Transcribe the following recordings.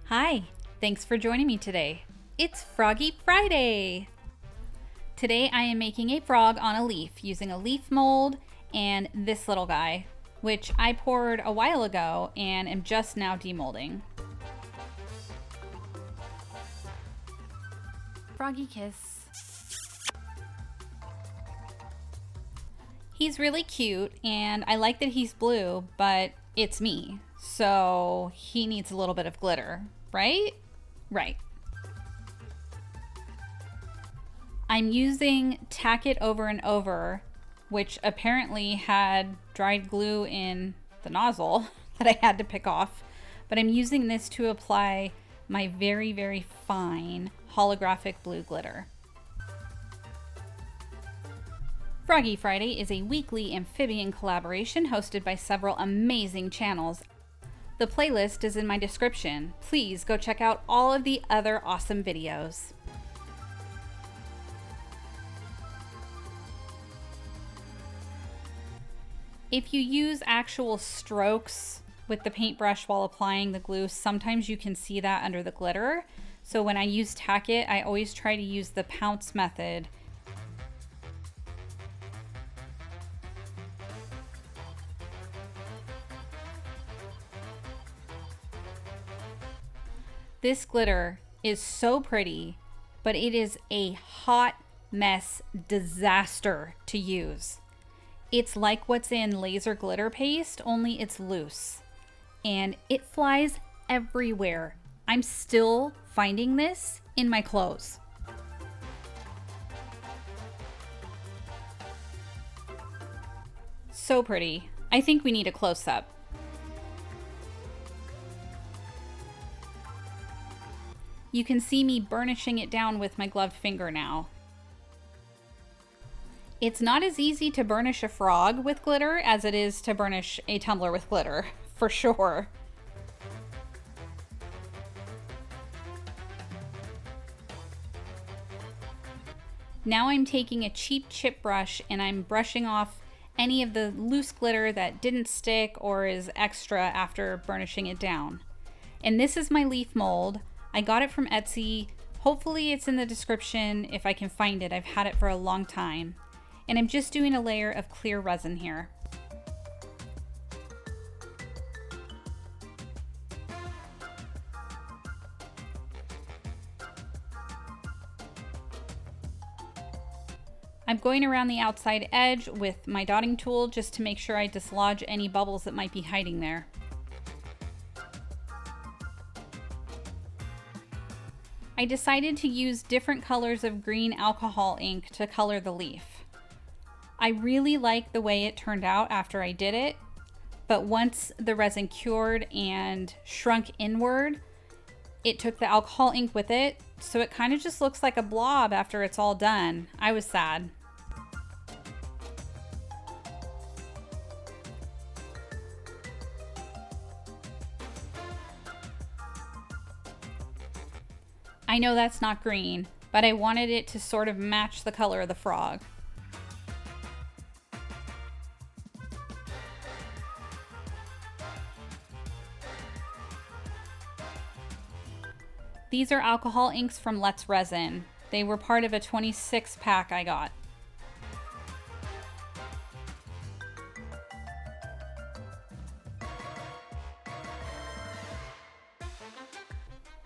Hi, thanks for joining me today. It's Froggy Friday! Today I am making a frog on a leaf using a leaf mold and this little guy, which I poured a while ago and am just now demolding. Froggy kiss. He's really cute and I like that he's blue, but it's me, so he needs a little bit of glitter. Right? Right. I'm using Tack It Over and Over, which apparently had dried glue in the nozzle that I had to pick off, but I'm using this to apply my very, very fine holographic blue glitter. Froggy Friday is a weekly amphibian collaboration hosted by several amazing channels. The playlist is in my description. Please go check out all of the other awesome videos. If you use actual strokes with the paintbrush while applying the glue, sometimes you can see that under the glitter. So when I use Tack It, I always try to use the pounce method. This glitter is so pretty, but it is a hot mess disaster to use. It's like what's in laser glitter paste, only it's loose. And it flies everywhere. I'm still finding this in my clothes. So pretty. I think we need a close-up. You can see me burnishing it down with my gloved finger now. It's not as easy to burnish a frog with glitter as it is to burnish a tumbler with glitter, for sure. Now I'm taking a cheap chip brush and I'm brushing off any of the loose glitter that didn't stick or is extra after burnishing it down. And this is my leaf mold. I got it from Etsy. Hopefully it's in the description if I can find it. I've had it for a long time. And I'm just doing a layer of clear resin here. I'm going around the outside edge with my dotting tool just to make sure I dislodge any bubbles that might be hiding there. I decided to use different colors of green alcohol ink to color the leaf. I really like the way it turned out after I did it, but once the resin cured and shrunk inward, it took the alcohol ink with it, so it kind of just looks like a blob after it's all done. I was sad. I know that's not green, but I wanted it to sort of match the color of the frog. These are alcohol inks from Let's Resin. They were part of a 26 pack I got.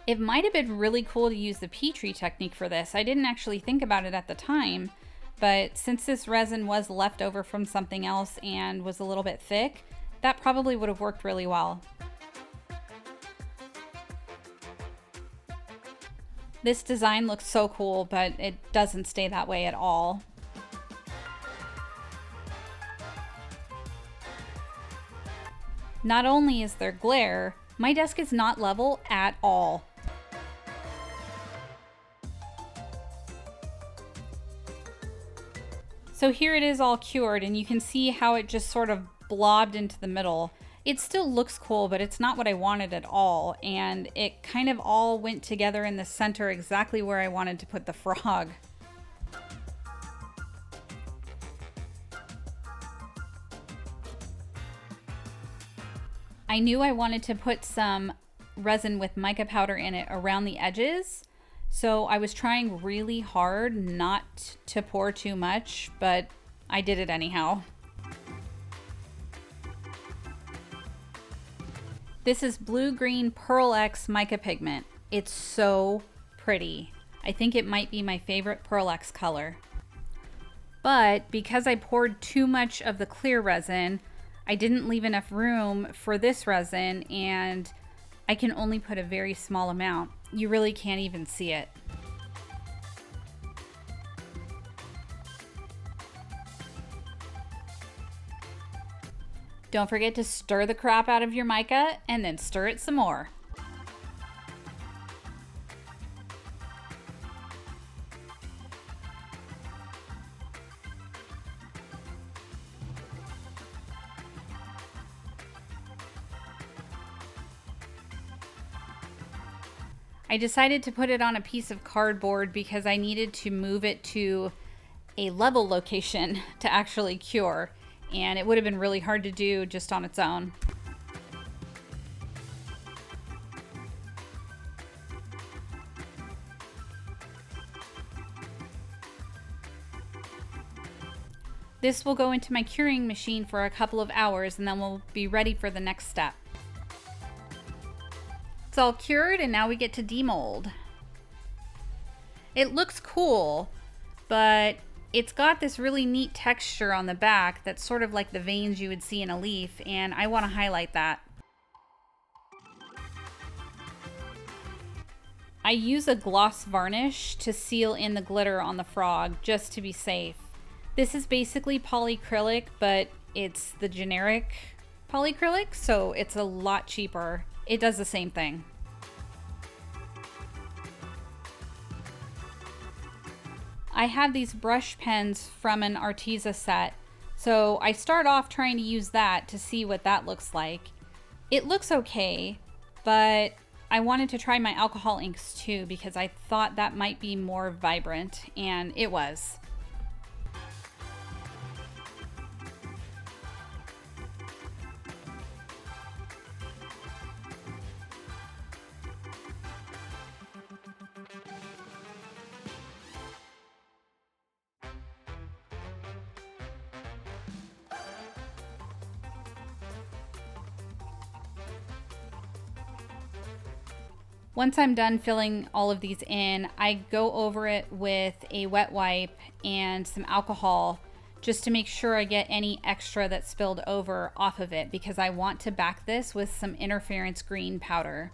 It might have been really cool to use the Petri technique for this. I didn't actually think about it at the time, but since this resin was left over from something else and was a little bit thick, that probably would have worked really well. This design looks so cool, but it doesn't stay that way at all. Not only is there glare, my desk is not level at all. So here it is all cured, and you can see how it just sort of blobbed into the middle. It still looks cool, but it's not what I wanted at all, and it kind of all went together in the center exactly where I wanted to put the frog. I knew I wanted to put some resin with mica powder in it around the edges. So I was trying really hard not to pour too much, but I did it anyhow. This is blue-green Pearl X mica pigment. It's so pretty. I think it might be my favorite Pearl X color. But because I poured too much of the clear resin, I didn't leave enough room for this resin, and I can only put a very small amount. You really can't even see it. Don't forget to stir the crap out of your mica and then stir it some more. I decided to put it on a piece of cardboard because I needed to move it to a level location to actually cure, and it would have been really hard to do just on its own. This will go into my curing machine for a couple of hours, and then we'll be ready for the next step. It's all cured, and now we get to demold. It looks cool, but it's got this really neat texture on the back that's sort of like the veins you would see in a leaf, and I want to highlight that. I use a gloss varnish to seal in the glitter on the frog just to be safe. This is basically polyacrylic, but it's the generic polyacrylic, so it's a lot cheaper. It does the same thing. I have these brush pens from an Arteza set, so I start off trying to use that to see what that looks like. It looks okay, but I wanted to try my alcohol inks too because I thought that might be more vibrant, and it was. Once I'm done filling all of these in, I go over it with a wet wipe and some alcohol just to make sure I get any extra that spilled over off of it, because I want to back this with some interference green powder.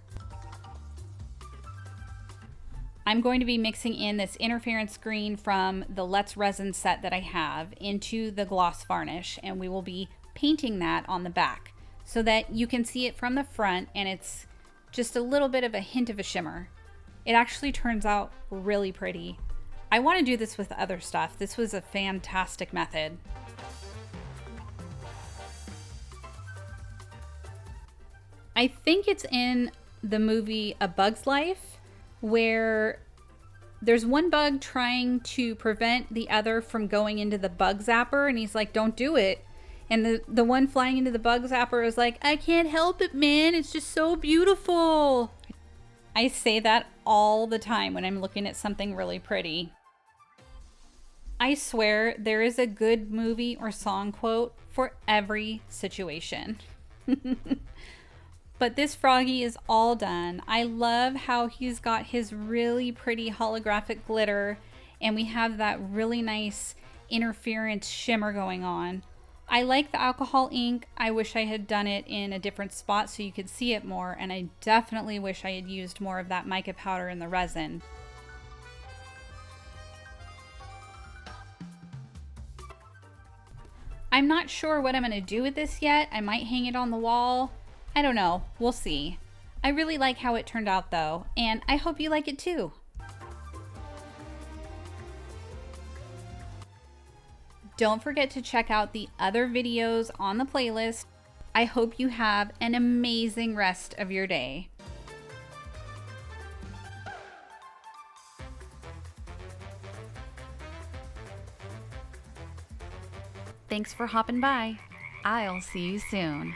I'm going to be mixing in this interference green from the Let's Resin set that I have into the gloss varnish, and we will be painting that on the back so that you can see it from the front and it's just a little bit of a hint of a shimmer. It actually turns out really pretty. I want to do this with other stuff. This was a fantastic method. I think it's in the movie A Bug's Life where there's one bug trying to prevent the other from going into the bug zapper, and he's like, don't do it. And the one flying into the bug zapper is like, I can't help it, man. It's just so beautiful. I say that all the time when I'm looking at something really pretty. I swear there is a good movie or song quote for every situation. But this froggy is all done. I love how he's got his really pretty holographic glitter, and we have that really nice interference shimmer going on. I like the alcohol ink. I wish I had done it in a different spot so you could see it more, and I definitely wish I had used more of that mica powder in the resin. I'm not sure what I'm going to do with this yet. I might hang it on the wall. I don't know. We'll see. I really like how it turned out though, and I hope you like it too. Don't forget to check out the other videos on the playlist. I hope you have an amazing rest of your day. Thanks for hopping by. I'll see you soon.